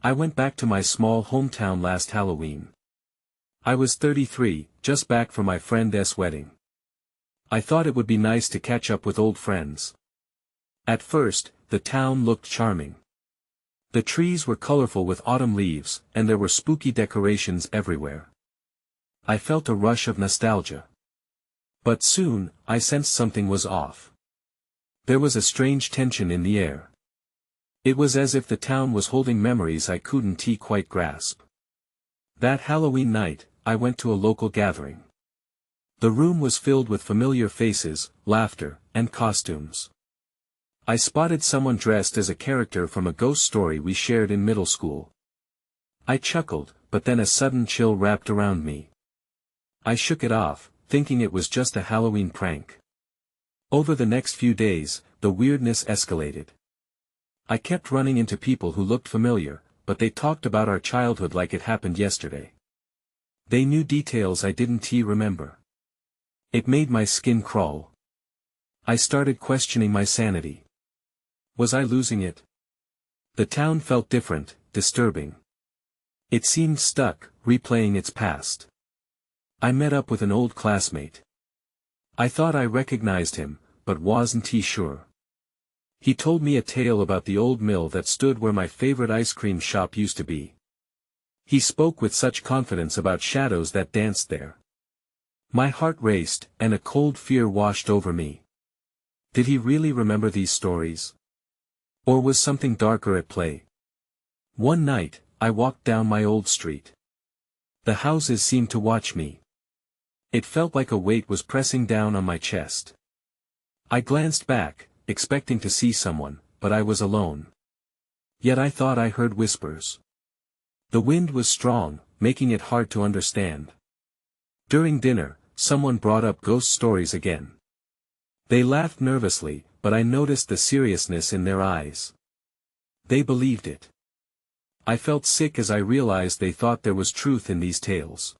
I went back to my small hometown last Halloween. I was 33, just back from my friend's wedding. I thought it would be nice to catch up with old friends. At first, the town looked charming. The trees were colorful with autumn leaves, and there were spooky decorations everywhere. I felt a rush of nostalgia. But soon, I sensed something was off. There was a strange tension in the air. It was as if the town was holding memories I couldn't quite grasp. That Halloween night, I went to a local gathering. The room was filled with familiar faces, laughter, and costumes. I spotted someone dressed as a character from a ghost story we shared in middle school. I chuckled, but then a sudden chill wrapped around me. I shook it off, thinking it was just a Halloween prank. Over the next few days, the weirdness escalated. I kept running into people who looked familiar, but they talked about our childhood like it happened yesterday. They knew details I didn't remember. It made my skin crawl. I started questioning my sanity. Was I losing it? The town felt different, disturbing. It seemed stuck, replaying its past. I met up with an old classmate. I thought I recognized him, but wasn't sure. He told me a tale about the old mill that stood where my favorite ice cream shop used to be. He spoke with such confidence about shadows that danced there. My heart raced, and a cold fear washed over me. Did he really remember these stories? Or was something darker at play? One night, I walked down my old street. The houses seemed to watch me. It felt like a weight was pressing down on my chest. I glanced back, expecting to see someone, but I was alone. Yet I thought I heard whispers. The wind was strong, making it hard to understand. During dinner, someone brought up ghost stories again. They laughed nervously, but I noticed the seriousness in their eyes. They believed it. I felt sick as I realized they thought there was truth in these tales.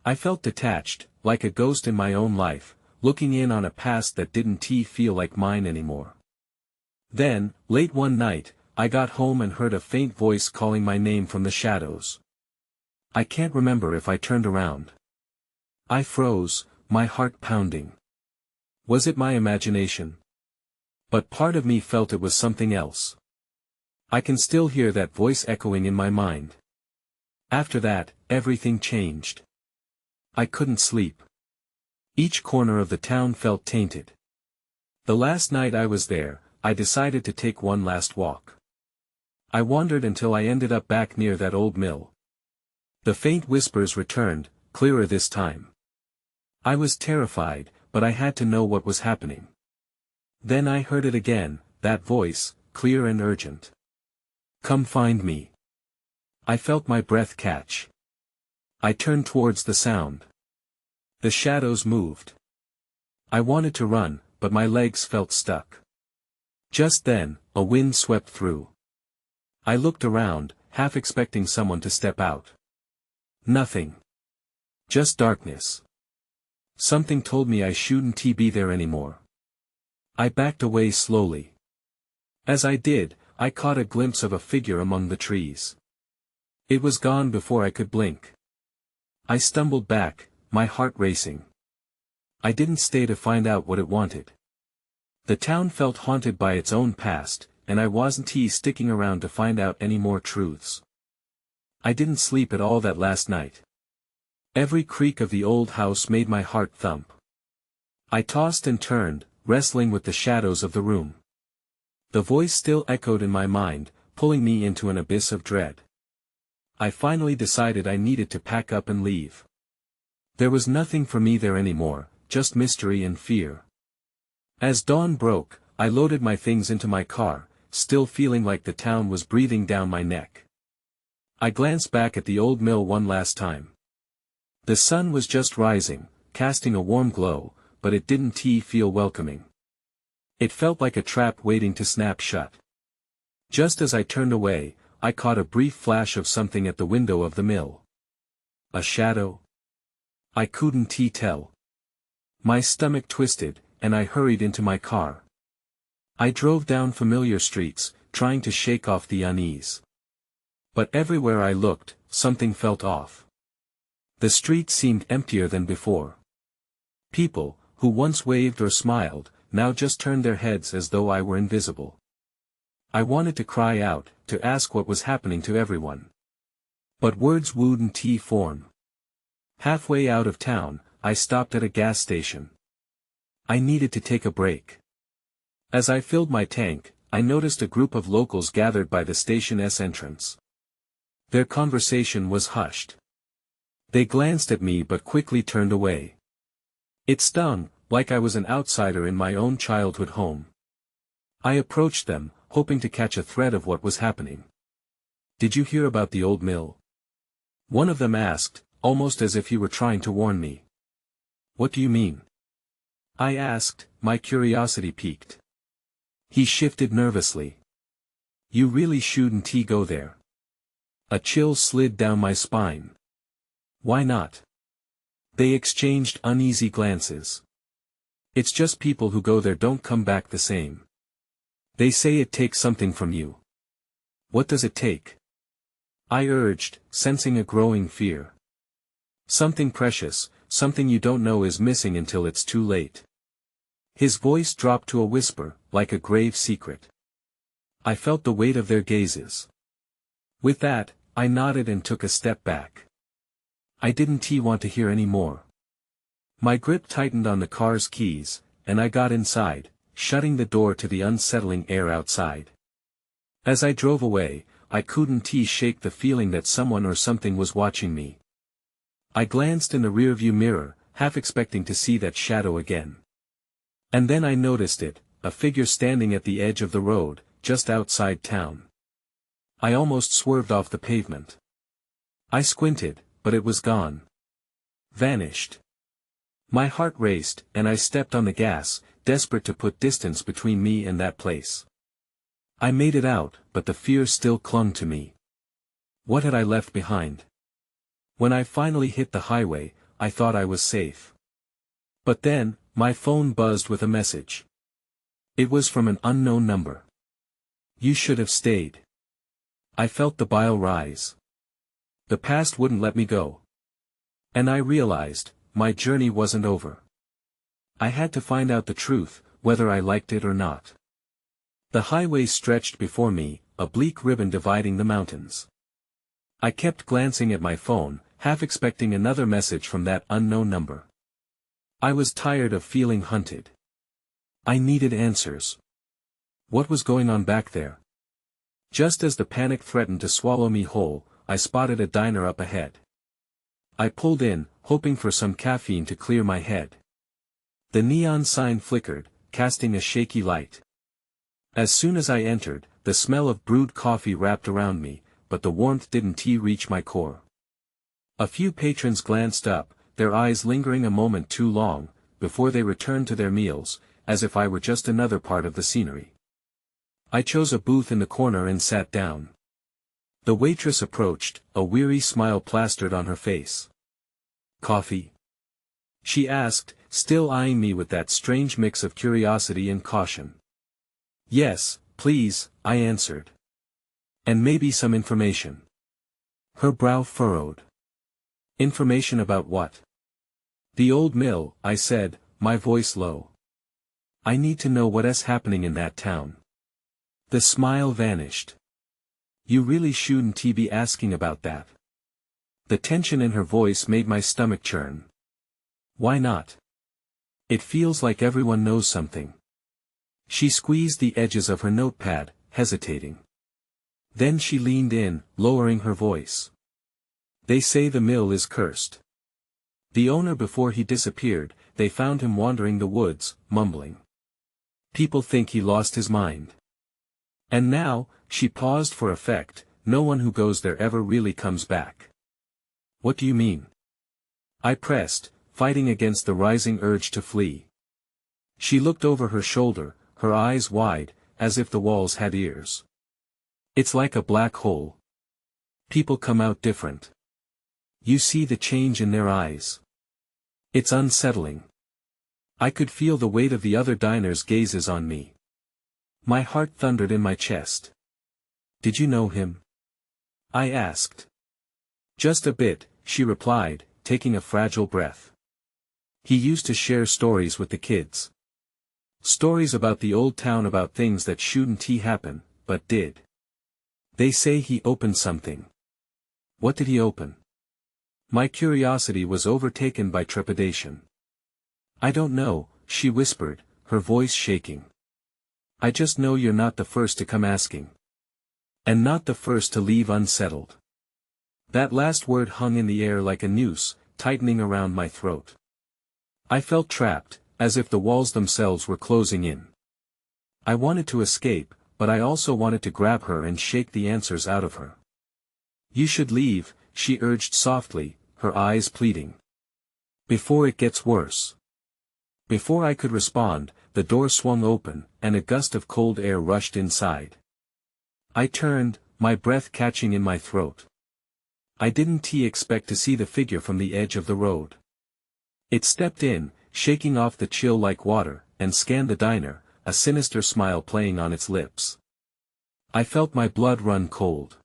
I felt detached, like a ghost in my own life, looking in on a past that didn't feel like mine anymore. Then, late one night, I got home and heard a faint voice calling my name from the shadows. I can't remember if I turned around. I froze, my heart pounding. Was it my imagination? But part of me felt it was something else. I can still hear that voice echoing in my mind. After that, everything changed. I couldn't sleep. Each corner of the town felt tainted. The last night I was there, I decided to take one last walk. I wandered until I ended up back near that old mill. The faint whispers returned, clearer this time. I was terrified, but I had to know what was happening. Then I heard it again, that voice, clear and urgent. Come find me. I felt my breath catch. I turned towards the sound. The shadows moved. I wanted to run, but my legs felt stuck. Just then, a wind swept through. I looked around, half expecting someone to step out. Nothing. Just darkness. Something told me I shouldn't be there anymore. I backed away slowly. As I did, I caught a glimpse of a figure among the trees. It was gone before I could blink. I stumbled back, my heart racing. I didn't stay to find out what it wanted. The town felt haunted by its own past, and I wasn't sticking around to find out any more truths. I didn't sleep at all that last night. Every creak of the old house made my heart thump. I tossed and turned, wrestling with the shadows of the room. The voice still echoed in my mind, pulling me into an abyss of dread. I finally decided I needed to pack up and leave. There was nothing for me there anymore, just mystery and fear. As dawn broke, I loaded my things into my car, still feeling like the town was breathing down my neck. I glanced back at the old mill one last time. The sun was just rising, casting a warm glow, but it didn't feel welcoming. It felt like a trap waiting to snap shut. Just as I turned away, I caught a brief flash of something at the window of the mill. A shadow? I couldn't tell. My stomach twisted, and I hurried into my car. I drove down familiar streets, trying to shake off the unease. But everywhere I looked, something felt off. The street seemed emptier than before. People, who once waved or smiled, now just turned their heads as though I were invisible. I wanted to cry out, to ask what was happening to everyone. But words wouldn't form. Halfway out of town, I stopped at a gas station. I needed to take a break. As I filled my tank, I noticed a group of locals gathered by the station's entrance. Their conversation was hushed. They glanced at me but quickly turned away. It stung, like I was an outsider in my own childhood home. I approached them, hoping to catch a thread of what was happening. "Did you hear about the old mill?" One of them asked, almost as if he were trying to warn me. "What do you mean?" I asked, my curiosity piqued. He shifted nervously. "You really shouldn't go there." A chill slid down my spine. "Why not?" They exchanged uneasy glances. "It's just people who go there don't come back the same. They say it takes something from you." "What does it take?" I urged, sensing a growing fear. "Something precious, something you don't know is missing until it's too late." His voice dropped to a whisper, like a grave secret. I felt the weight of their gazes. With that, I nodded and took a step back. I didn't want to hear any more. My grip tightened on the car's keys, and I got inside, shutting the door to the unsettling air outside. As I drove away, I couldn't shake the feeling that someone or something was watching me. I glanced in the rearview mirror, half expecting to see that shadow again. And then I noticed it, a figure standing at the edge of the road, just outside town. I almost swerved off the pavement. I squinted, but it was gone. Vanished. My heart raced, and I stepped on the gas, desperate to put distance between me and that place. I made it out, but the fear still clung to me. What had I left behind? When I finally hit the highway, I thought I was safe. But then, my phone buzzed with a message. It was from an unknown number. "You should have stayed." I felt the bile rise. The past wouldn't let me go. And I realized, my journey wasn't over. I had to find out the truth, whether I liked it or not. The highway stretched before me, a bleak ribbon dividing the mountains. I kept glancing at my phone, half expecting another message from that unknown number. I was tired of feeling hunted. I needed answers. What was going on back there? Just as the panic threatened to swallow me whole, I spotted a diner up ahead. I pulled in, hoping for some caffeine to clear my head. The neon sign flickered, casting a shaky light. As soon as I entered, the smell of brewed coffee wrapped around me, but the warmth didn't reach my core. A few patrons glanced up, their eyes lingering a moment too long, before they returned to their meals, as if I were just another part of the scenery. I chose a booth in the corner and sat down. The waitress approached, a weary smile plastered on her face. "Coffee?" she asked, still eyeing me with that strange mix of curiosity and caution. "Yes, please," I answered. "And maybe some information." Her brow furrowed. "Information about what?" "The old mill," I said, my voice low. "I need to know what's happening in that town." The smile vanished. "You really shouldn't be asking about that." The tension in her voice made my stomach churn. "Why not? It feels like everyone knows something." She squeezed the edges of her notepad, hesitating. Then she leaned in, lowering her voice. "They say the mill is cursed. The owner, before he disappeared, they found him wandering the woods, mumbling. People think he lost his mind. And now," she paused for effect, "no one who goes there ever really comes back." "What do you mean?" I pressed, fighting against the rising urge to flee. She looked over her shoulder, her eyes wide, as if the walls had ears. "It's like a black hole. People come out different. You see the change in their eyes. It's unsettling." I could feel the weight of the other diners' gazes on me. My heart thundered in my chest. "Did you know him?" I asked. Just a bit, she replied, taking a fragile breath. He used to share stories with the kids. Stories about the old town, about things that shouldn't happen, but did. They say he opened something. What did he open? My curiosity was overtaken by trepidation. I don't know, she whispered, her voice shaking. I just know you're not the first to come asking. And not the first to leave unsettled. That last word hung in the air like a noose, tightening around my throat. I felt trapped, as if the walls themselves were closing in. I wanted to escape, but I also wanted to grab her and shake the answers out of her. You should leave, she urged softly, her eyes pleading. Before it gets worse. Before I could respond, the door swung open, and a gust of cold air rushed inside. I turned, my breath catching in my throat. I didn't expect to see the figure from the edge of the road. It stepped in, shaking off the chill like water, and scanned the diner, a sinister smile playing on its lips. I felt my blood run cold.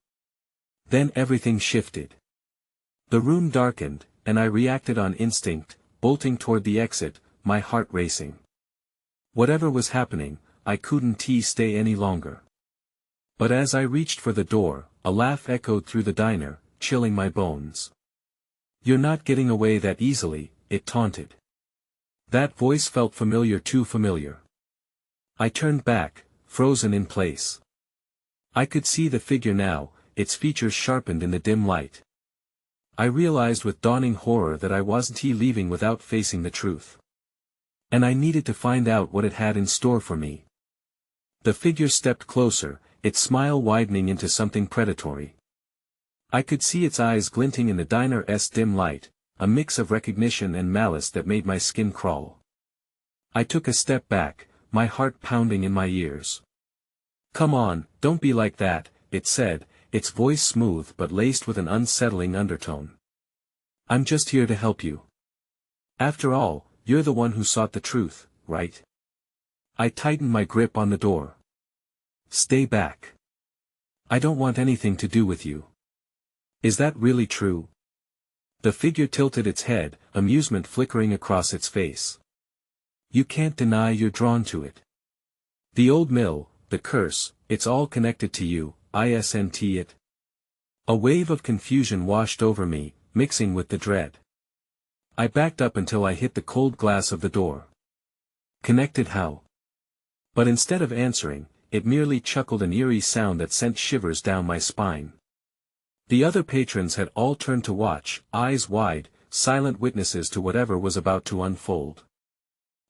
Then everything shifted. The room darkened, and I reacted on instinct, bolting toward the exit, my heart racing. Whatever was happening, I couldn't stay any longer. But as I reached for the door, a laugh echoed through the diner, chilling my bones. You're not getting away that easily, it taunted. That voice felt familiar, too familiar. I turned back, frozen in place. I could see the figure now, its features sharpened in the dim light. I realized with dawning horror that I wasn't leaving without facing the truth. And I needed to find out what it had in store for me. The figure stepped closer, its smile widening into something predatory. I could see its eyes glinting in the diner's dim light, a mix of recognition and malice that made my skin crawl. I took a step back, my heart pounding in my ears. Come on, don't be like that, it said, its voice smooth but laced with an unsettling undertone. I'm just here to help you. After all, you're the one who sought the truth, right? I tightened my grip on the door. Stay back. I don't want anything to do with you. Is that really true? The figure tilted its head, amusement flickering across its face. You can't deny you're drawn to it. The old mill, the curse, it's all connected to you, isn't it? A wave of confusion washed over me, mixing with the dread. I backed up until I hit the cold glass of the door. Connected how? But instead of answering, it merely chuckled, an eerie sound that sent shivers down my spine. The other patrons had all turned to watch, eyes wide, silent witnesses to whatever was about to unfold.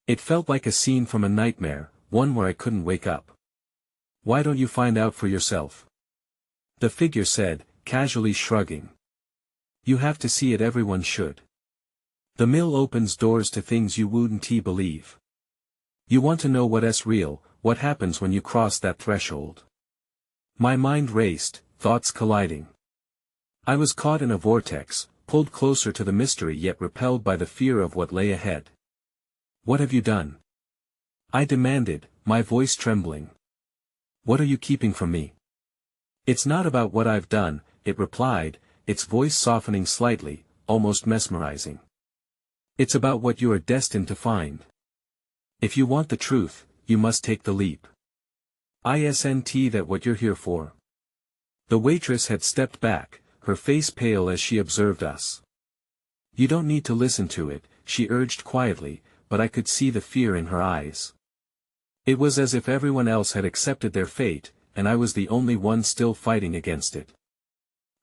It felt like a scene from a nightmare, one where I couldn't wake up. Why don't you find out for yourself? The figure said, casually shrugging. You have to see it, everyone should. The mill opens doors to things you wouldn't believe. You want to know what's real, what happens when you cross that threshold. My mind raced, thoughts colliding. I was caught in a vortex, pulled closer to the mystery yet repelled by the fear of what lay ahead. What have you done? I demanded, my voice trembling. What are you keeping from me? It's not about what I've done, it replied, its voice softening slightly, almost mesmerizing. It's about what you are destined to find. If you want the truth, you must take the leap. Isn't that what you're here for? The waitress had stepped back, her face pale as she observed us. You don't need to listen to it, she urged quietly, but I could see the fear in her eyes. It was as if everyone else had accepted their fate, and I was the only one still fighting against it.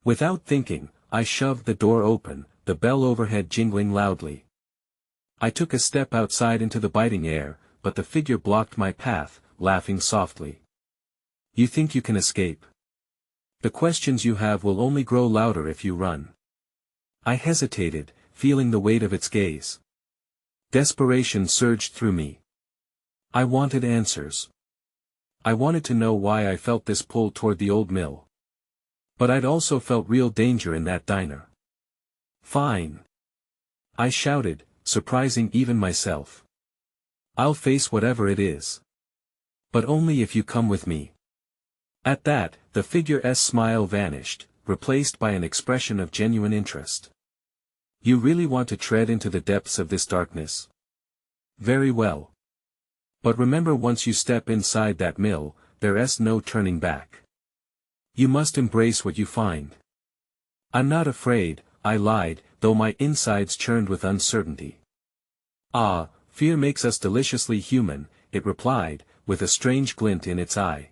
Without thinking, I shoved the door open, the bell overhead jingling loudly. I took a step outside into the biting air, but the figure blocked my path, laughing softly. You think you can escape? The questions you have will only grow louder if you run. I hesitated, feeling the weight of its gaze. Desperation surged through me. I wanted answers. I wanted to know why I felt this pull toward the old mill. But I'd also felt real danger in that diner. Fine. I shouted, surprising even myself. I'll face whatever it is. But only if you come with me. At that, the figure's smile vanished, replaced by an expression of genuine interest. You really want to tread into the depths of this darkness? Very well. But remember, once you step inside that mill, there's no turning back. You must embrace what you find. I'm not afraid, I lied, though my insides churned with uncertainty. Ah, fear makes us deliciously human, it replied, with a strange glint in its eye.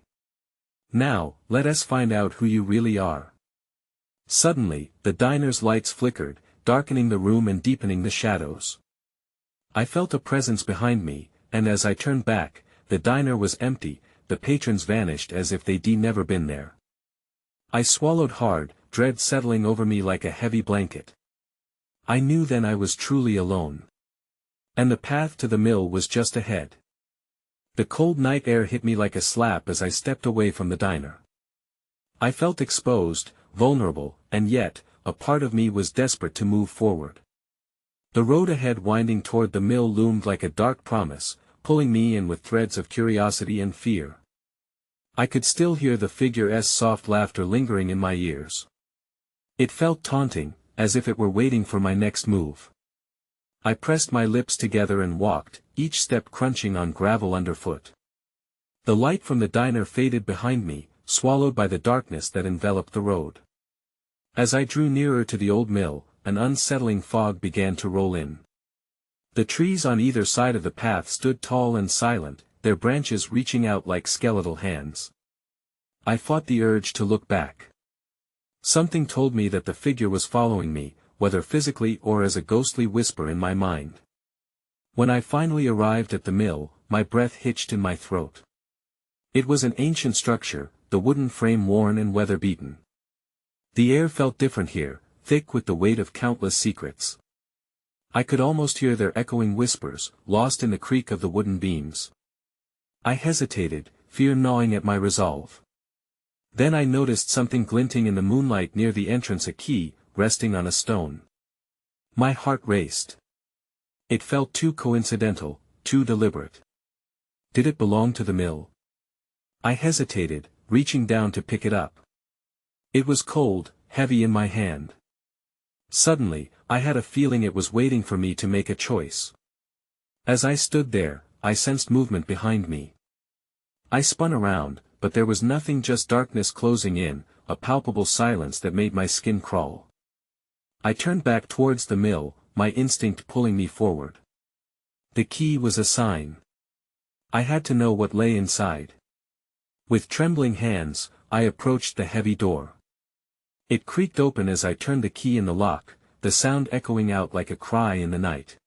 Now, let us find out who you really are. Suddenly, the diner's lights flickered, darkening the room and deepening the shadows. I felt a presence behind me, and as I turned back, the diner was empty, the patrons vanished as if they'd never been there. I swallowed hard, dread settling over me like a heavy blanket. I knew then I was truly alone. And the path to the mill was just ahead. The cold night air hit me like a slap as I stepped away from the diner. I felt exposed, vulnerable, and yet, a part of me was desperate to move forward. The road ahead winding toward the mill loomed like a dark promise, pulling me in with threads of curiosity and fear. I could still hear the figure's soft laughter lingering in my ears. It felt taunting, as if it were waiting for my next move. I pressed my lips together and walked, each step crunching on gravel underfoot. The light from the diner faded behind me, swallowed by the darkness that enveloped the road. As I drew nearer to the old mill, an unsettling fog began to roll in. The trees on either side of the path stood tall and silent, their branches reaching out like skeletal hands. I fought the urge to look back. Something told me that the figure was following me, whether physically or as a ghostly whisper in my mind. When I finally arrived at the mill, my breath hitched in my throat. It was an ancient structure, the wooden frame worn and weather-beaten. The air felt different here, thick with the weight of countless secrets. I could almost hear their echoing whispers, lost in the creak of the wooden beams. I hesitated, fear gnawing at my resolve. Then I noticed something glinting in the moonlight near the entrance, a key, resting on a stone. My heart raced. It felt too coincidental, too deliberate. Did it belong to the mill? I hesitated, reaching down to pick it up. It was cold, heavy in my hand. Suddenly, I had a feeling it was waiting for me to make a choice. As I stood there, I sensed movement behind me. I spun around, but there was nothing, just darkness closing in, a palpable silence that made my skin crawl. I turned back towards the mill, my instinct pulling me forward. The key was a sign. I had to know what lay inside. With trembling hands, I approached the heavy door. It creaked open as I turned the key in the lock, the sound echoing out like a cry in the night.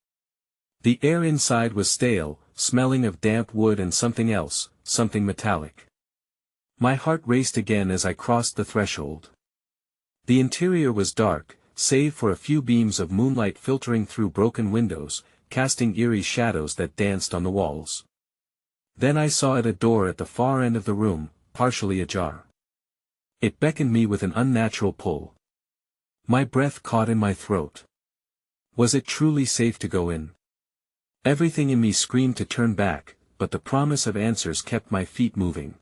The air inside was stale, smelling of damp wood and something else, something metallic. My heart raced again as I crossed the threshold. The interior was dark, save for a few beams of moonlight filtering through broken windows, casting eerie shadows that danced on the walls. Then I saw a door at the far end of the room, partially ajar. It beckoned me with an unnatural pull. My breath caught in my throat. Was it truly safe to go in? Everything in me screamed to turn back, but the promise of answers kept my feet moving.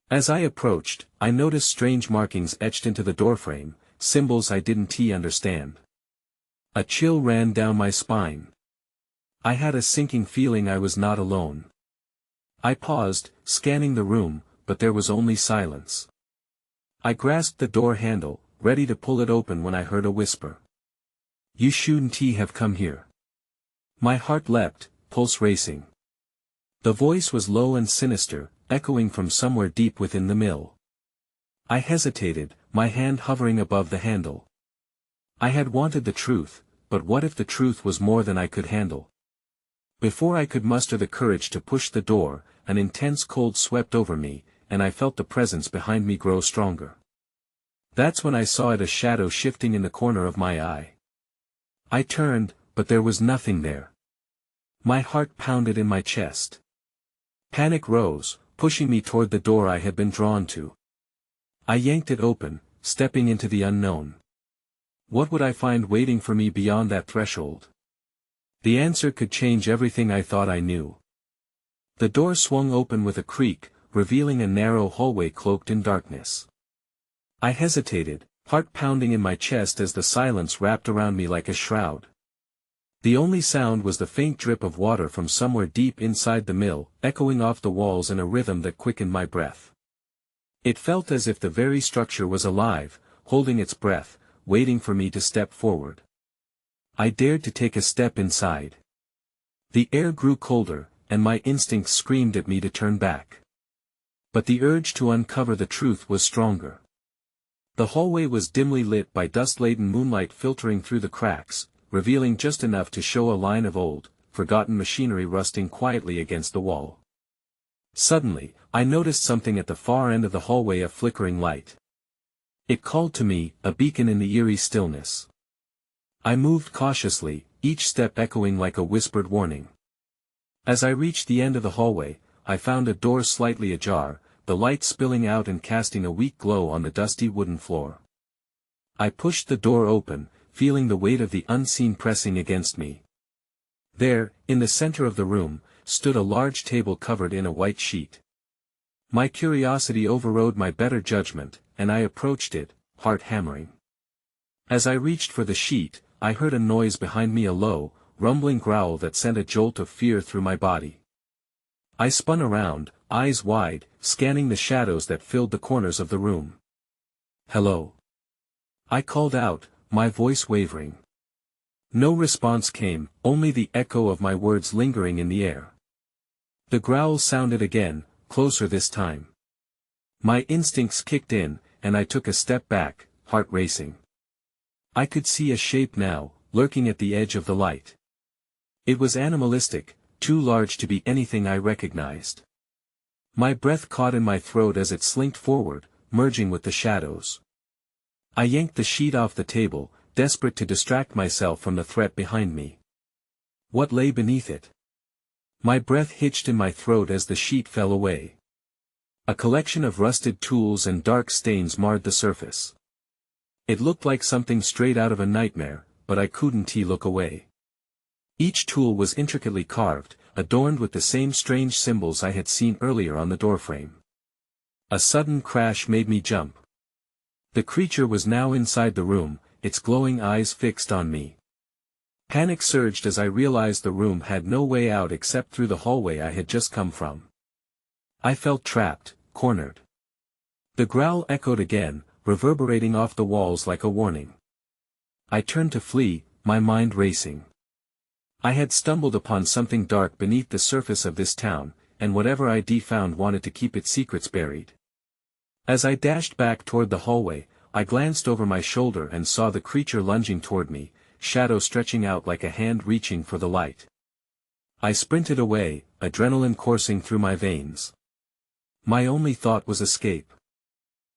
As I approached, I noticed strange markings etched into the doorframe, symbols I didn't understand. A chill ran down my spine. I had a sinking feeling I was not alone. I paused, scanning the room, but there was only silence. I grasped the door handle, ready to pull it open when I heard a whisper. "You shouldn't have come here." My heart leapt, pulse racing. The voice was low and sinister, echoing from somewhere deep within the mill. I hesitated, my hand hovering above the handle. I had wanted the truth, but what if the truth was more than I could handle? Before I could muster the courage to push the door, an intense cold swept over me, and I felt the presence behind me grow stronger. That's when I saw a shadow shifting in the corner of my eye. I turned, but there was nothing there. My heart pounded in my chest. Panic rose, pushing me toward the door I had been drawn to. I yanked it open, stepping into the unknown. What would I find waiting for me beyond that threshold? The answer could change everything I thought I knew. The door swung open with a creak, revealing a narrow hallway cloaked in darkness. I hesitated, heart pounding in my chest as the silence wrapped around me like a shroud. The only sound was the faint drip of water from somewhere deep inside the mill, echoing off the walls in a rhythm that quickened my breath. It felt as if the very structure was alive, holding its breath, waiting for me to step forward. I dared to take a step inside. The air grew colder, and my instincts screamed at me to turn back. But the urge to uncover the truth was stronger. The hallway was dimly lit by dust-laden moonlight filtering through the cracks, revealing just enough to show a line of old, forgotten machinery rusting quietly against the wall. Suddenly, I noticed something at the far end of the hallway, a flickering light. It called to me, a beacon in the eerie stillness. I moved cautiously, each step echoing like a whispered warning. As I reached the end of the hallway, I found a door slightly ajar, the light spilling out and casting a weak glow on the dusty wooden floor. I pushed the door open, feeling the weight of the unseen pressing against me. There, in the center of the room, stood a large table covered in a white sheet. My curiosity overrode my better judgment, and I approached it, heart hammering. As I reached for the sheet, I heard a noise behind me, a low, rumbling growl that sent a jolt of fear through my body. I spun around, eyes wide, scanning the shadows that filled the corners of the room. "Hello?" I called out, my voice wavering. No response came, only the echo of my words lingering in the air. The growl sounded again, closer this time. My instincts kicked in, and I took a step back, heart racing. I could see a shape now, lurking at the edge of the light. It was animalistic, too large to be anything I recognized. My breath caught in my throat as it slinked forward, merging with the shadows. I yanked the sheet off the table, desperate to distract myself from the threat behind me. What lay beneath it? My breath hitched in my throat as the sheet fell away. A collection of rusted tools and dark stains marred the surface. It looked like something straight out of a nightmare, but I couldn't look away. Each tool was intricately carved, adorned with the same strange symbols I had seen earlier on the doorframe. A sudden crash made me jump. The creature was now inside the room, its glowing eyes fixed on me. Panic surged as I realized the room had no way out except through the hallway I had just come from. I felt trapped, cornered. The growl echoed again, reverberating off the walls like a warning. I turned to flee, my mind racing. I had stumbled upon something dark beneath the surface of this town, and whatever I'd found wanted to keep its secrets buried. As I dashed back toward the hallway, I glanced over my shoulder and saw the creature lunging toward me, shadow stretching out like a hand reaching for the light. I sprinted away, adrenaline coursing through my veins. My only thought was escape.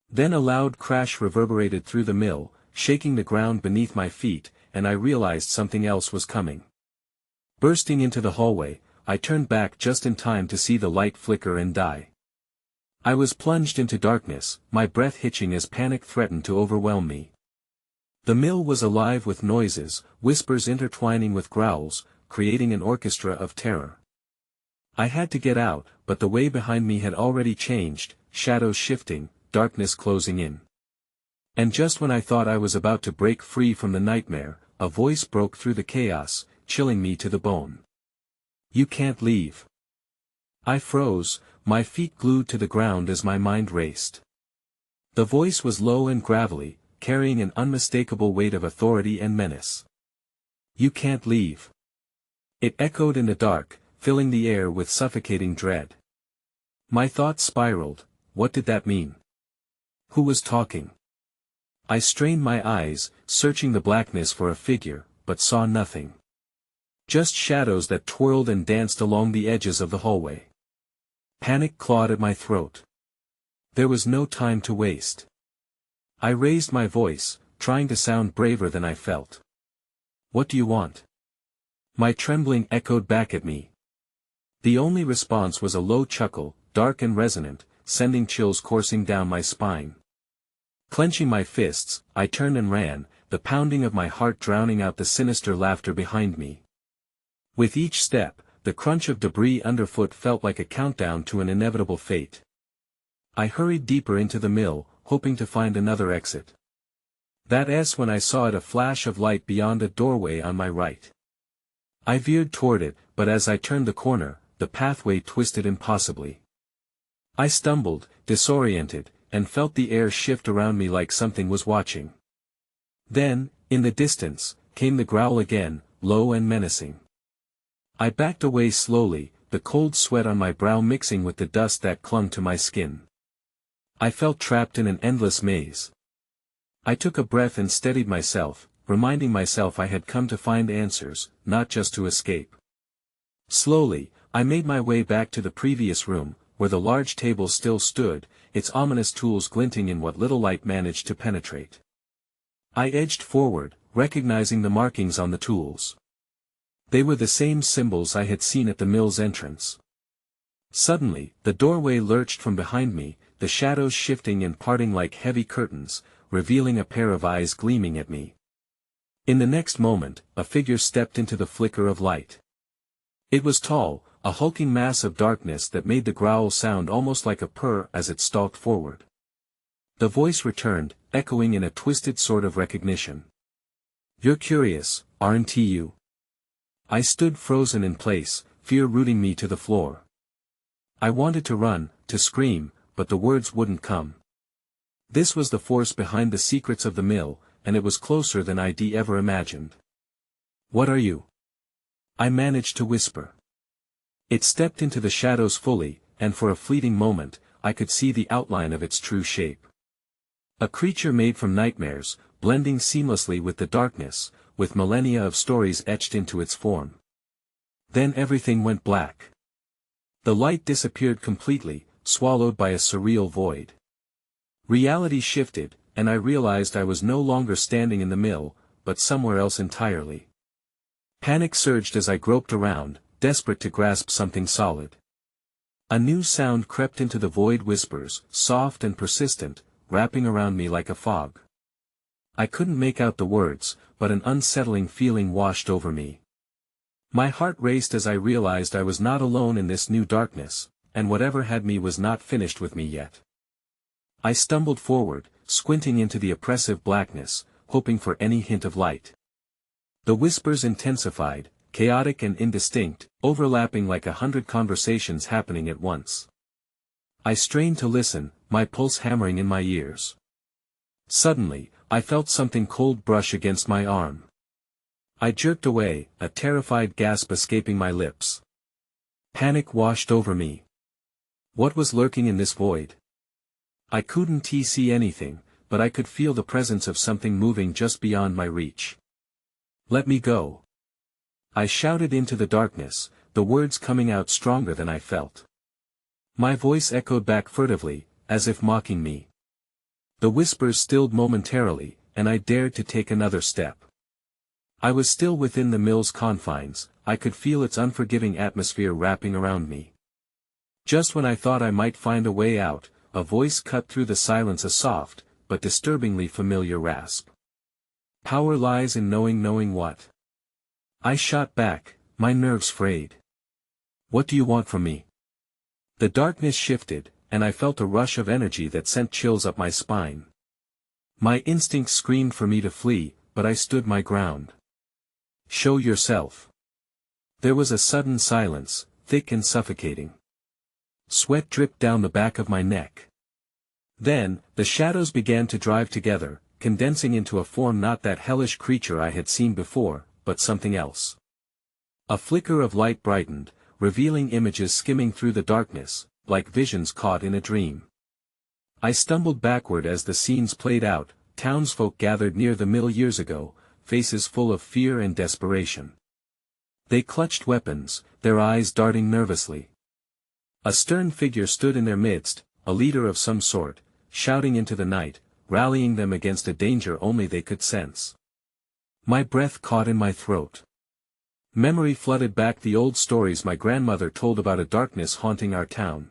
Then a loud crash reverberated through the mill, shaking the ground beneath my feet, and I realized something else was coming. Bursting into the hallway, I turned back just in time to see the light flicker and die. I was plunged into darkness, my breath hitching as panic threatened to overwhelm me. The mill was alive with noises, whispers intertwining with growls, creating an orchestra of terror. I had to get out, but the way behind me had already changed, shadows shifting, darkness closing in. And just when I thought I was about to break free from the nightmare, a voice broke through the chaos, chilling me to the bone. "You can't leave." I froze, my feet glued to the ground as my mind raced. The voice was low and gravelly, carrying an unmistakable weight of authority and menace. "You can't leave." It echoed in the dark, filling the air with suffocating dread. My thoughts spiraled. What did that mean? Who was talking? I strained my eyes, searching the blackness for a figure, but saw nothing. Just shadows that twirled and danced along the edges of the hallway. Panic clawed at my throat. There was no time to waste. I raised my voice, trying to sound braver than I felt. "What do you want?" My trembling echoed back at me. The only response was a low chuckle, dark and resonant, sending chills coursing down my spine. Clenching my fists, I turned and ran, the pounding of my heart drowning out the sinister laughter behind me. With each step, the crunch of debris underfoot felt like a countdown to an inevitable fate. I hurried deeper into the mill, hoping to find another exit. That's when I saw it, a flash of light beyond a doorway on my right. I veered toward it, but as I turned the corner, the pathway twisted impossibly. I stumbled, disoriented, and felt the air shift around me like something was watching. Then, in the distance, came the growl again, low and menacing. I backed away slowly, the cold sweat on my brow mixing with the dust that clung to my skin. I felt trapped in an endless maze. I took a breath and steadied myself, reminding myself I had come to find answers, not just to escape. Slowly, I made my way back to the previous room, where the large table still stood, its ominous tools glinting in what little light managed to penetrate. I edged forward, recognizing the markings on the tools. They were the same symbols I had seen at the mill's entrance. Suddenly, the doorway lurched from behind me, the shadows shifting and parting like heavy curtains, revealing a pair of eyes gleaming at me. In the next moment, a figure stepped into the flicker of light. It was tall, a hulking mass of darkness that made the growl sound almost like a purr as it stalked forward. The voice returned, echoing in a twisted sort of recognition. "You're curious, aren't you?" I stood frozen in place, fear rooting me to the floor. I wanted to run, to scream, but the words wouldn't come. This was the force behind the secrets of the mill, and it was closer than I'd ever imagined. "What are you?" I managed to whisper. It stepped into the shadows fully, and for a fleeting moment, I could see the outline of its true shape. A creature made from nightmares, blending seamlessly with the darkness, with millennia of stories etched into its form. Then everything went black. The light disappeared completely, swallowed by a surreal void. Reality shifted, and I realized I was no longer standing in the mill, but somewhere else entirely. Panic surged as I groped around, desperate to grasp something solid. A new sound crept into the void, whispers, soft and persistent, wrapping around me like a fog. I couldn't make out the words, but an unsettling feeling washed over me. My heart raced as I realized I was not alone in this new darkness, and whatever had me was not finished with me yet. I stumbled forward, squinting into the oppressive blackness, hoping for any hint of light. The whispers intensified, chaotic and indistinct, overlapping like 100 conversations happening at once. I strained to listen, my pulse hammering in my ears. Suddenly, I felt something cold brush against my arm. I jerked away, a terrified gasp escaping my lips. Panic washed over me. What was lurking in this void? I couldn't see anything, but I could feel the presence of something moving just beyond my reach. "Let me go!" I shouted into the darkness, the words coming out stronger than I felt. My voice echoed back furtively, as if mocking me. The whispers stilled momentarily, and I dared to take another step. I was still within the mill's confines, I could feel its unforgiving atmosphere wrapping around me. Just when I thought I might find a way out, a voice cut through the silence, a soft, but disturbingly familiar rasp. "Power lies in knowing what?" I shot back, my nerves frayed. "What do you want from me?" The darkness shifted, and I felt a rush of energy that sent chills up my spine. My instincts screamed for me to flee, but I stood my ground. "Show yourself." There was a sudden silence, thick and suffocating. Sweat dripped down the back of my neck. Then, the shadows began to drive together, condensing into a form, not that hellish creature I had seen before, but something else. A flicker of light brightened, revealing images skimming through the darkness, like visions caught in a dream. I stumbled backward as the scenes played out, townsfolk gathered near the mill years ago, faces full of fear and desperation. They clutched weapons, their eyes darting nervously. A stern figure stood in their midst, a leader of some sort, shouting into the night, rallying them against a danger only they could sense. My breath caught in my throat. Memory flooded back the old stories my grandmother told about a darkness haunting our town.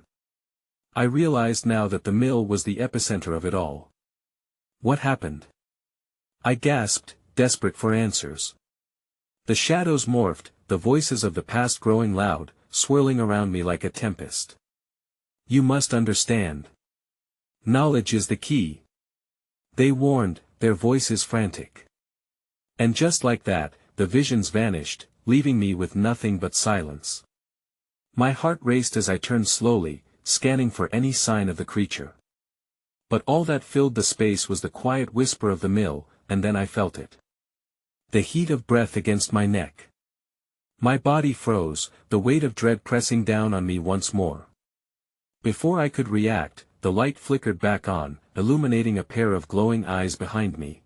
I realized now that the mill was the epicenter of it all. What happened? I gasped, desperate for answers. The shadows morphed, the voices of the past growing loud, swirling around me like a tempest. "You must understand. Knowledge is the key," they warned, their voices frantic. And just like that, the visions vanished, leaving me with nothing but silence. My heart raced as I turned slowly, scanning for any sign of the creature. But all that filled the space was the quiet whisper of the mill, and then I felt it. The heat of breath against my neck. My body froze, the weight of dread pressing down on me once more. Before I could react, the light flickered back on, illuminating a pair of glowing eyes behind me.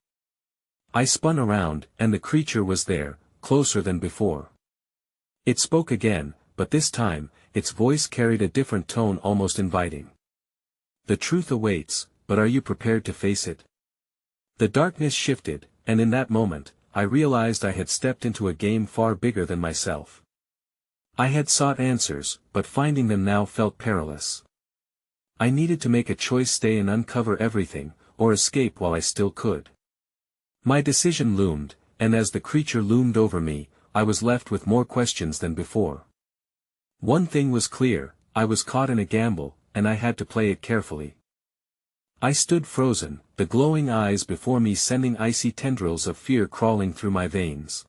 I spun around, and the creature was there, closer than before. It spoke again, but this time, its voice carried a different tone, almost inviting. The truth awaits, but are you prepared to face it? The darkness shifted, and in that moment, I realized I had stepped into a game far bigger than myself. I had sought answers, but finding them now felt perilous. I needed to make a choice: stay and uncover everything, or escape while I still could. My decision loomed, and as the creature loomed over me, I was left with more questions than before. One thing was clear: I was caught in a gamble, and I had to play it carefully. I stood frozen, the glowing eyes before me sending icy tendrils of fear crawling through my veins.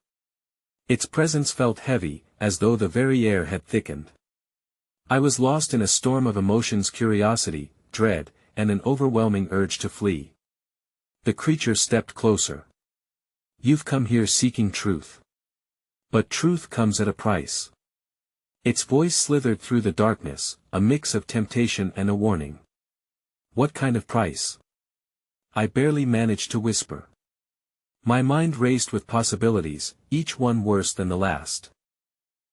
Its presence felt heavy, as though the very air had thickened. I was lost in a storm of emotions: curiosity, dread, and an overwhelming urge to flee. The creature stepped closer. You've come here seeking truth. But truth comes at a price. Its voice slithered through the darkness, a mix of temptation and a warning. What kind of price? I barely managed to whisper. My mind raced with possibilities, each one worse than the last.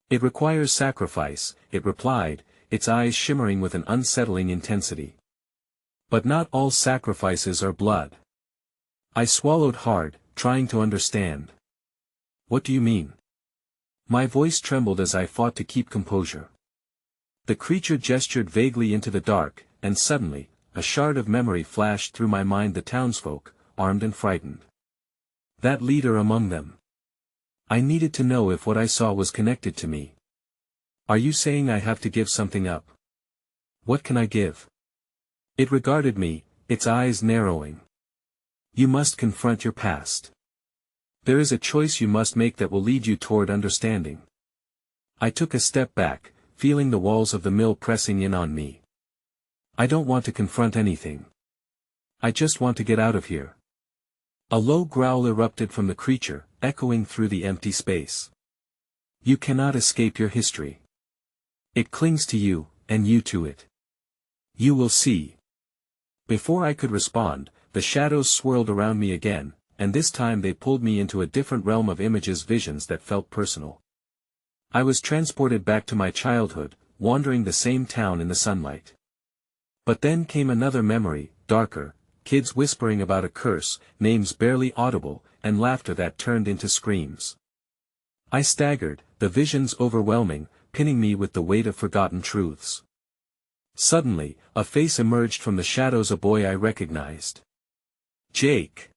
It requires sacrifice, it replied, its eyes shimmering with an unsettling intensity. But not all sacrifices are blood. I swallowed hard, trying to understand. What do you mean? My voice trembled as I fought to keep composure. The creature gestured vaguely into the dark, and suddenly, a shard of memory flashed through my mind: the townsfolk, armed and frightened. That leader among them. I needed to know if what I saw was connected to me. Are you saying I have to give something up? What can I give? It regarded me, its eyes narrowing. You must confront your past. There is a choice you must make that will lead you toward understanding. I took a step back, feeling the walls of the mill pressing in on me. I don't want to confront anything. I just want to get out of here. A low growl erupted from the creature, echoing through the empty space. You cannot escape your history. It clings to you, and you to it. You will see. Before I could respond, the shadows swirled around me again, and this time they pulled me into a different realm of images, visions that felt personal. I was transported back to my childhood, wandering the same town in the sunlight. But then came another memory, darker: kids whispering about a curse, names barely audible, and laughter that turned into screams. I staggered, the visions overwhelming, pinning me with the weight of forgotten truths. Suddenly, a face emerged from the shadows, a boy I recognized. Jake.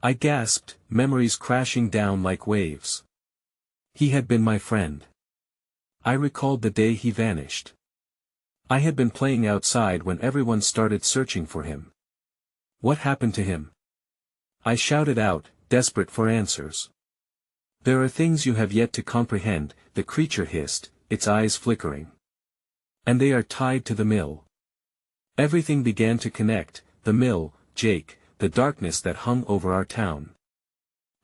I gasped, memories crashing down like waves. He had been my friend. I recalled the day he vanished. I had been playing outside when everyone started searching for him. What happened to him? I shouted out, desperate for answers. There are things you have yet to comprehend, the creature hissed, its eyes flickering. And they are tied to the mill. Everything began to connect: the mill, Jake, the darkness that hung over our town.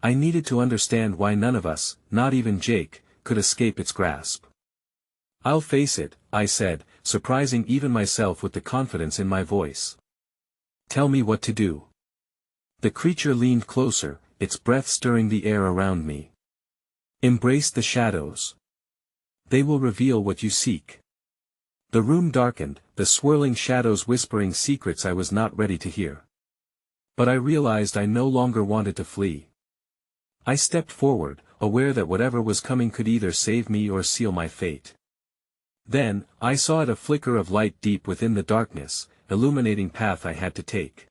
I needed to understand why none of us, not even Jake, could escape its grasp. I'll face it, I said, surprising even myself with the confidence in my voice. Tell me what to do. The creature leaned closer, its breath stirring the air around me. Embrace the shadows. They will reveal what you seek. The room darkened, the swirling shadows whispering secrets I was not ready to hear. But I realized I no longer wanted to flee. I stepped forward, aware that whatever was coming could either save me or seal my fate. Then, I saw a flicker of light deep within the darkness, illuminating path I had to take.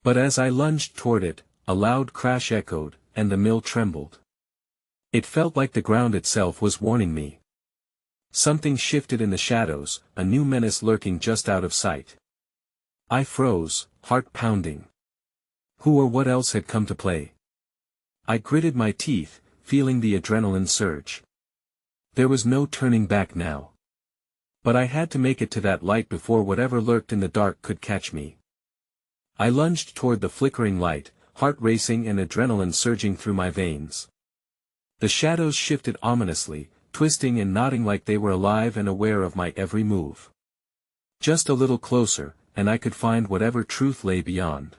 But as I lunged toward it, a loud crash echoed, and the mill trembled. It felt like the ground itself was warning me. Something shifted in the shadows, a new menace lurking just out of sight. I froze, heart pounding. Who or what else had come to play? I gritted my teeth, feeling the adrenaline surge. There was no turning back now. But I had to make it to that light before whatever lurked in the dark could catch me. I lunged toward the flickering light, heart racing and adrenaline surging through my veins. The shadows shifted ominously, twisting and nodding like they were alive and aware of my every move. Just a little closer, and I could find whatever truth lay beyond.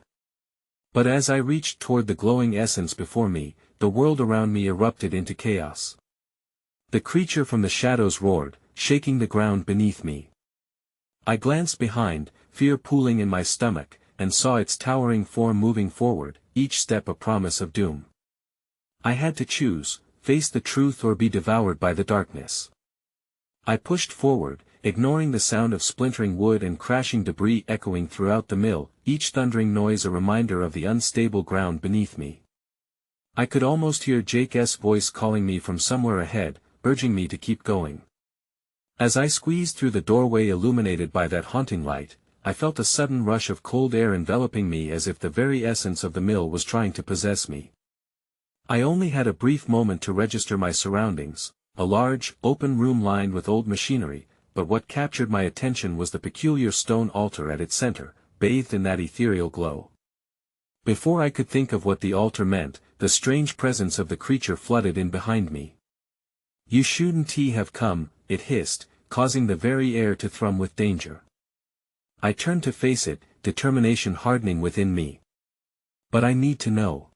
But as I reached toward the glowing essence before me, the world around me erupted into chaos. The creature from the shadows roared, shaking the ground beneath me. I glanced behind, fear pooling in my stomach, and saw its towering form moving forward, each step a promise of doom. I had to choose, face the truth or be devoured by the darkness. I pushed forward, ignoring the sound of splintering wood and crashing debris echoing throughout the mill, each thundering noise a reminder of the unstable ground beneath me. I could almost hear Jake's voice calling me from somewhere ahead, urging me to keep going. As I squeezed through the doorway illuminated by that haunting light, I felt a sudden rush of cold air enveloping me as if the very essence of the mill was trying to possess me. I only had a brief moment to register my surroundings, a large, open room lined with old machinery, but what captured my attention was the peculiar stone altar at its center, bathed in that ethereal glow. Before I could think of what the altar meant, the strange presence of the creature flooded in behind me. "You shouldn't have come," it hissed, causing the very air to thrum with danger. I turned to face it, determination hardening within me. "But I need to know."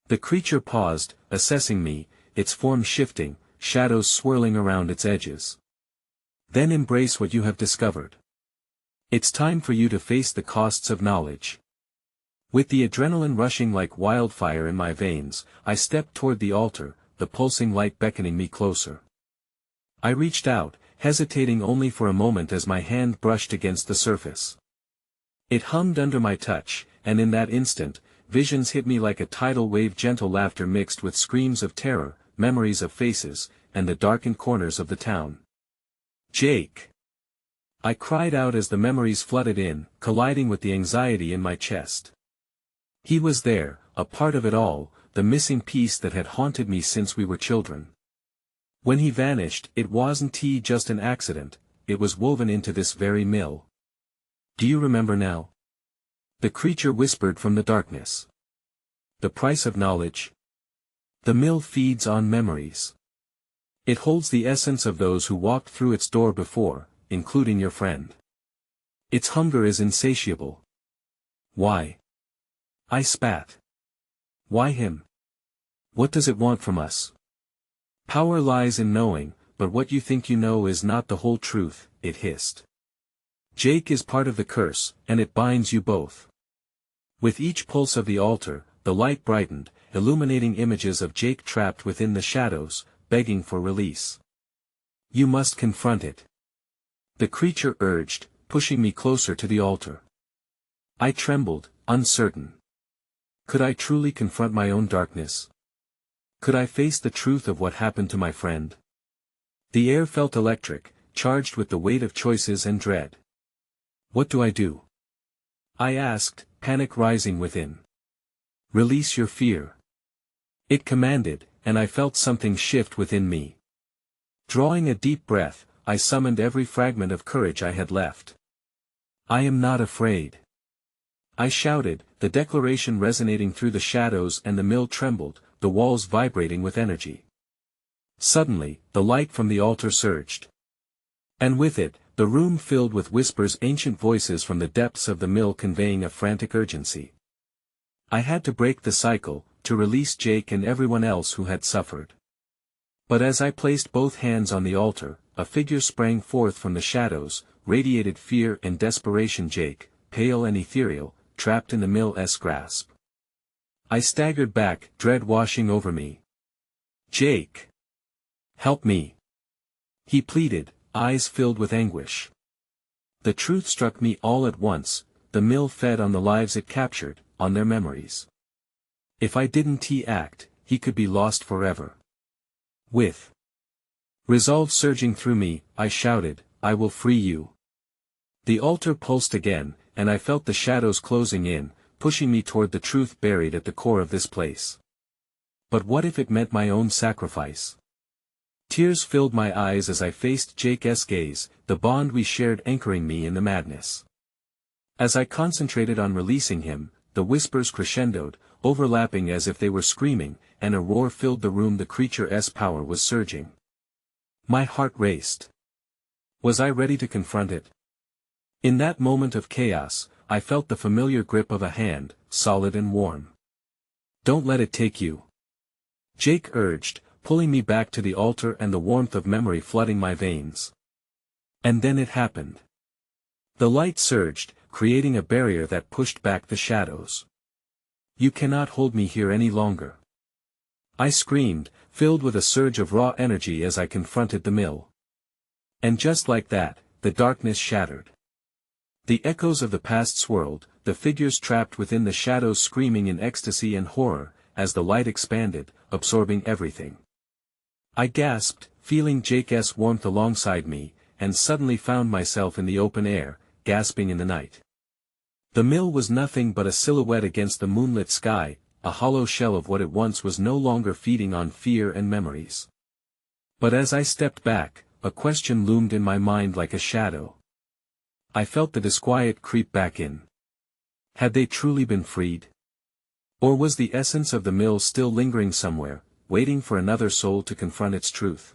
The creature paused, assessing me, its form shifting, shadows swirling around its edges. "Then embrace what you have discovered. It's time for you to face the costs of knowledge." With the adrenaline rushing like wildfire in my veins, I stepped toward the altar, the pulsing light beckoning me closer. I reached out, hesitating only for a moment as my hand brushed against the surface. It hummed under my touch, and in that instant, visions hit me like a tidal wave, gentle laughter mixed with screams of terror, memories of faces, and the darkened corners of the town. "Jake!" I cried out as the memories flooded in, colliding with the anxiety in my chest. He was there, a part of it all, the missing piece that had haunted me since we were children. When he vanished, it wasn't just an accident, it was woven into this very mill. "Do you remember now?" The creature whispered from the darkness. "The price of knowledge? The mill feeds on memories. It holds the essence of those who walked through its door before, including your friend. Its hunger is insatiable." "Why?" I spat. "Why him? What does it want from us?" "Power lies in knowing, but what you think you know is not the whole truth," it hissed. "Jake is part of the curse, and it binds you both." With each pulse of the altar, the light brightened, illuminating images of Jake trapped within the shadows, begging for release. "You must confront it," the creature urged, pushing me closer to the altar. I trembled, uncertain. Could I truly confront my own darkness? Could I face the truth of what happened to my friend? The air felt electric, charged with the weight of choices and dread. "What do I do?" I asked, panic rising within. "Release your fear," it commanded, and I felt something shift within me. Drawing a deep breath, I summoned every fragment of courage I had left. "I am not afraid," I shouted, the declaration resonating through the shadows, and the mill trembled, the walls vibrating with energy. Suddenly, the light from the altar surged. And with it, the room filled with whispers, ancient voices from the depths of the mill conveying a frantic urgency. I had to break the cycle, to release Jake and everyone else who had suffered. But as I placed both hands on the altar, a figure sprang forth from the shadows, radiated fear and desperation. Jake, pale and ethereal, trapped in the mill's grasp. I staggered back, dread washing over me. "Jake! Help me!" he pleaded, eyes filled with anguish. The truth struck me all at once, the mill fed on the lives it captured, on their memories. If I didn't act, he could be lost forever. With resolve surging through me, I shouted, "I will free you." The altar pulsed again, and I felt the shadows closing in, pushing me toward the truth buried at the core of this place. But what if it meant my own sacrifice? Tears filled my eyes as I faced Jake's gaze, the bond we shared anchoring me in the madness. As I concentrated on releasing him, the whispers crescendoed, overlapping as if they were screaming, and a roar filled the room. The creature's power was surging. My heart raced. Was I ready to confront it? In that moment of chaos, I felt the familiar grip of a hand, solid and warm. "Don't let it take you," Jake urged, pulling me back to the altar and the warmth of memory flooding my veins. And then it happened. The light surged, creating a barrier that pushed back the shadows. "You cannot hold me here any longer," I screamed, filled with a surge of raw energy as I confronted the mill. And just like that, the darkness shattered. The echoes of the past swirled, the figures trapped within the shadows screaming in ecstasy and horror, as the light expanded, absorbing everything. I gasped, feeling Jake's warmth alongside me, and suddenly found myself in the open air, gasping in the night. The mill was nothing but a silhouette against the moonlit sky, a hollow shell of what it once was, no longer feeding on fear and memories. But as I stepped back, a question loomed in my mind like a shadow. I felt the disquiet creep back in. Had they truly been freed? Or was the essence of the mill still lingering somewhere, waiting for another soul to confront its truth?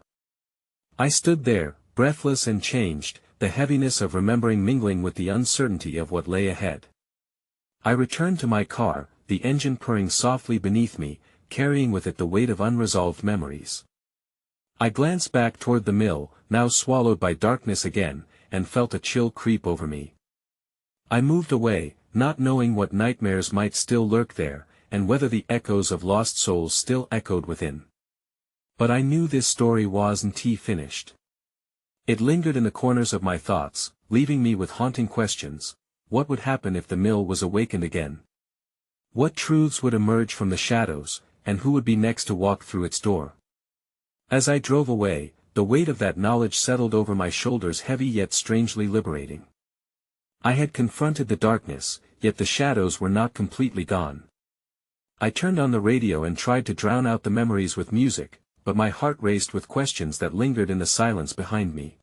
I stood there, breathless and changed, the heaviness of remembering mingling with the uncertainty of what lay ahead. I returned to my car, the engine purring softly beneath me, carrying with it the weight of unresolved memories. I glanced back toward the mill, now swallowed by darkness again, and felt a chill creep over me. I moved away, not knowing what nightmares might still lurk there, and whether the echoes of lost souls still echoed within. But I knew this story wasn't finished. It lingered in the corners of my thoughts, leaving me with haunting questions. What would happen if the mill was awakened again? What truths would emerge from the shadows, and who would be next to walk through its door? As I drove away, the weight of that knowledge settled over my shoulders, heavy yet strangely liberating. I had confronted the darkness, yet the shadows were not completely gone. I turned on the radio and tried to drown out the memories with music, but my heart raced with questions that lingered in the silence behind me.